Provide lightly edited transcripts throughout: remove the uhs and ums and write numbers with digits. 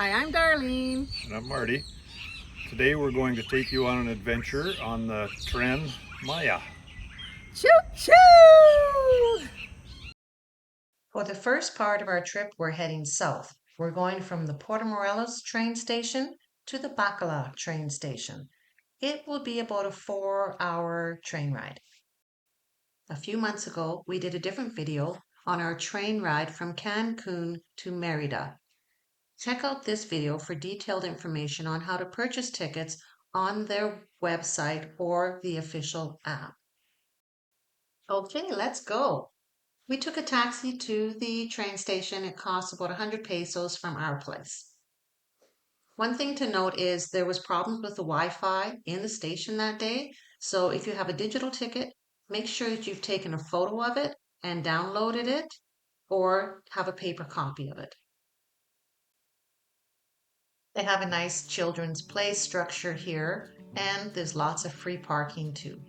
Hi, I'm Darlene. And I'm Marty. Today we're going to take you on an adventure on the Tren Maya. Choo choo! For the first part of our trip, we're heading south. We're going from the Puerto Morelos train station to the Bacalar train station. It will be about a 4-hour train ride. A few months ago, we did a different video on our train ride from Cancun to Merida. Check out this video for detailed information on how to purchase tickets on their website or the official app. Okay, let's go. We took a taxi to the train station. It cost about 100 pesos from our place. One thing to note is there was problems with the Wi-Fi in the station that day. So if you have a digital ticket, make sure that you've taken a photo of it and downloaded it or have a paper copy of it. They have a nice children's play structure here, and there's lots of free parking too.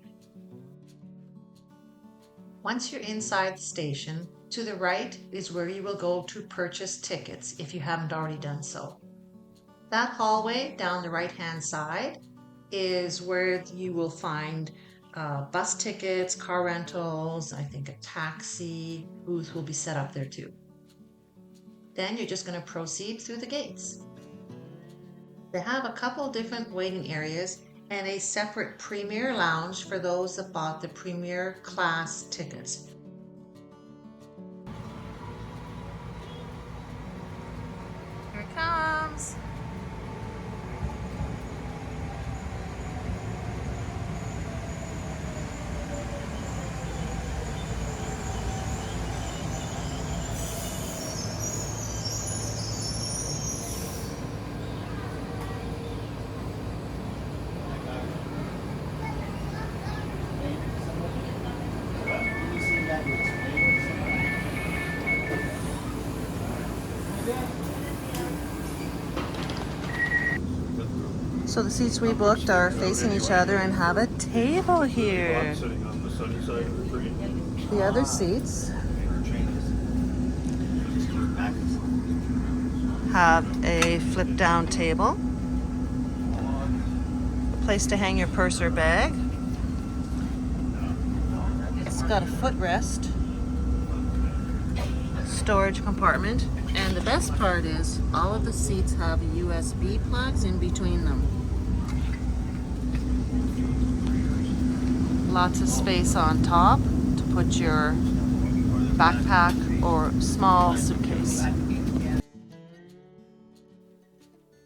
Once you're inside the station, to the right is where you will go to purchase tickets if you haven't already done so. That hallway down the right-hand side is where you will find bus tickets, car rentals, I think a taxi booth will be set up there too. Then you're just going to proceed through the gates. They have a couple different waiting areas and a separate premier lounge for those that bought the premier class tickets. Here it comes. So the seats we booked are facing each other and have a table here. Sitting on the sunny side of the train. The other seats have a flip down table, a place to hang your purse or bag. It's got a footrest, storage compartment, and the best part is all of the seats have USB plugs in between them. Lots of space on top to put your backpack or small suitcase.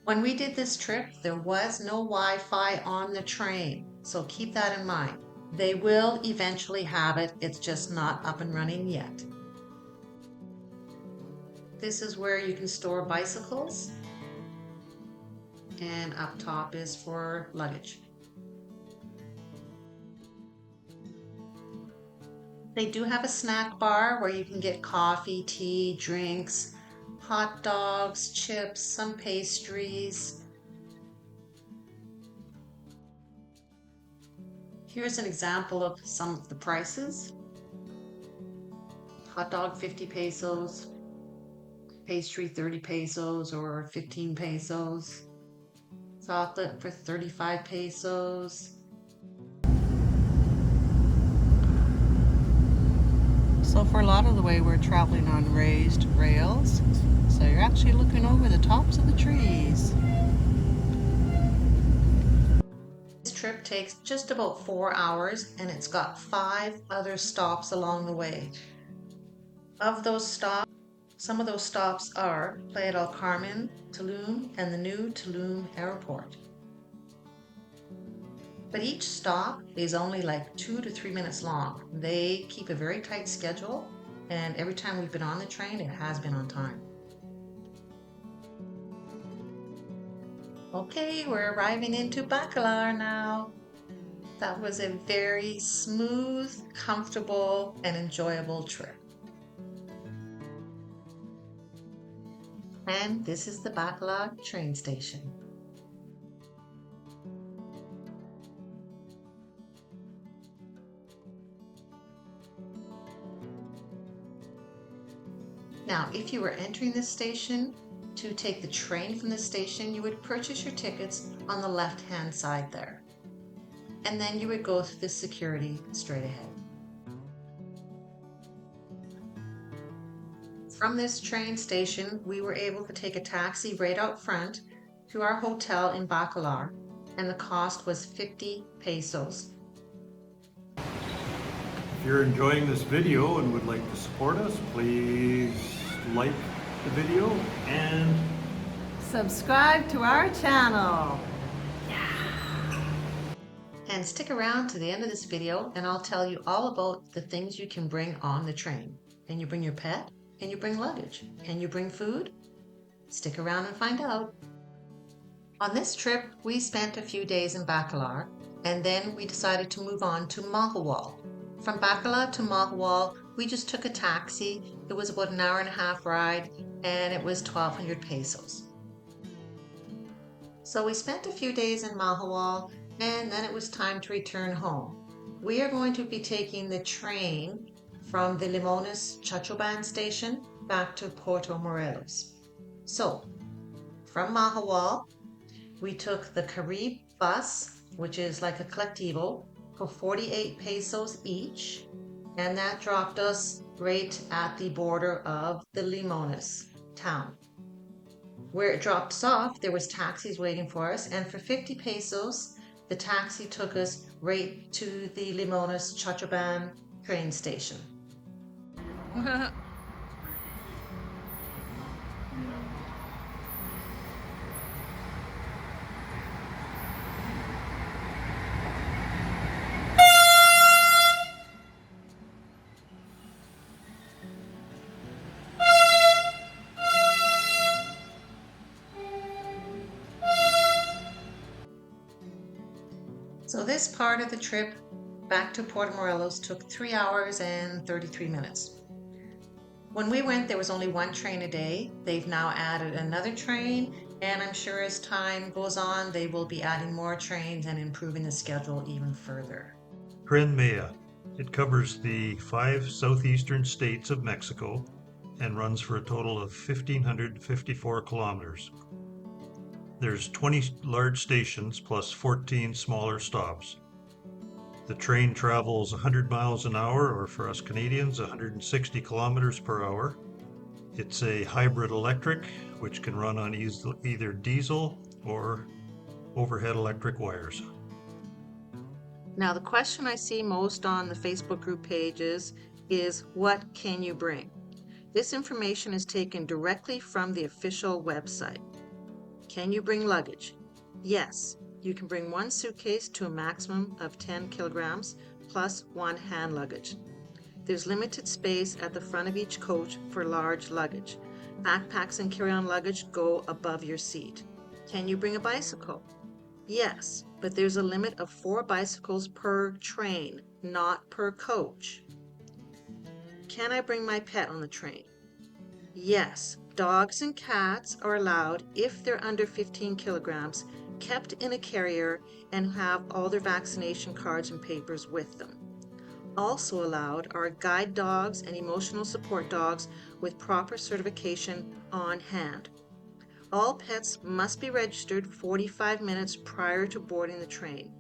When we did this trip, there was no Wi-Fi on the train, so keep that in mind. They will eventually have it, it's just not up and running yet. This is where you can store bicycles, and up top is for luggage. They do have a snack bar where you can get coffee, tea, drinks, hot dogs, chips, some pastries. Here's an example of some of the prices. Hot dog 50 pesos, pastry 30 pesos or 15 pesos, chocolate for 35 pesos. So for a lot of the way we're traveling on raised rails, so you're actually looking over the tops of the trees. This trip takes just about 4 hours and it's got 5 other stops along the way. Of those stops, some of those stops are Playa del Carmen, Tulum, and the new Tulum Airport. But each stop is only like 2 to 3 minutes long. They keep a very tight schedule, and every time we've been on the train, it has been on time. Okay, we're arriving into Bacalar now. That was a very smooth, comfortable, and enjoyable trip. And this is the Bacalar train station. Now, if you were entering this station, to take the train from the station, you would purchase your tickets on the left-hand side there. And then you would go through the security straight ahead. From this train station, we were able to take a taxi right out front to our hotel in Bacalar, and the cost was 50 pesos. If you're enjoying this video and would like to support us, please like the video and Subscribe to our channel. And stick around to the end of this video and I'll tell you all about the things you can bring on the train. Can you bring your pet? Can you bring luggage? Can you bring food? Stick around and find out. On this trip, we spent a few days in Bacalar, and then we decided to move on to Mahahual. From Bacalar to Mahahual, we just took a taxi. It was about an hour and a half ride, and it was 1,200 pesos. So we spent a few days in Mahahual, and then it was time to return home. We are going to be taking the train from the Limones Chachoban station back to Puerto Morelos. So, from Mahahual, we took the Carib bus, which is like a colectivo, for 48 pesos each, and that dropped us right at the border of the Limones town. Where it dropped us off, there was taxis waiting for us, and for 50 pesos, the taxi took us right to the Limones Chachoban train station. So this part of the trip back to Puerto Morelos took 3 hours and 33 minutes. When we went, there was only one train a day. They've now added another train, and I'm sure as time goes on, they will be adding more trains and improving the schedule even further. Tren Maya. It covers the 5 southeastern states of Mexico and runs for a total of 1,554 kilometers. There's 20 large stations plus 14 smaller stops. The train travels 100 miles an hour, or for us Canadians, 160 kilometers per hour. It's a hybrid electric, which can run on either diesel or overhead electric wires. Now, the question I see most on the Facebook group pages is, what can you bring? This information is taken directly from the official website. Can you bring luggage? Yes, you can bring one suitcase to a maximum of 10 kilograms plus one hand luggage. There's limited space at the front of each coach for large luggage. Backpacks and carry-on luggage go above your seat. Can you bring a bicycle? Yes, but there's a limit of 4 bicycles per train, not per coach. Can I bring my pet on the train? Yes, dogs and cats are allowed if they're under 15 kilograms, kept in a carrier, and have all their vaccination cards and papers with them. Also allowed are guide dogs and emotional support dogs with proper certification on hand. All pets must be registered 45 minutes prior to boarding the train,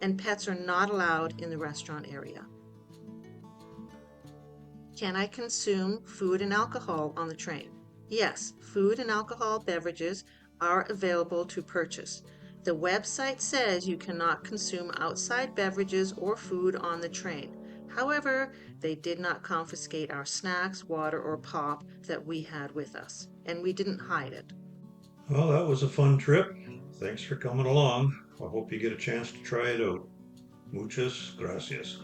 and pets are not allowed in the restaurant area. Can I consume food and alcohol on the train? Yes, food and alcohol beverages are available to purchase. The website says you cannot consume outside beverages or food on the train. However, they did not confiscate our snacks, water, or pop that we had with us, and we didn't hide it. Well, that was a fun trip. Thanks for coming along. I hope you get a chance to try it out. Muchas gracias.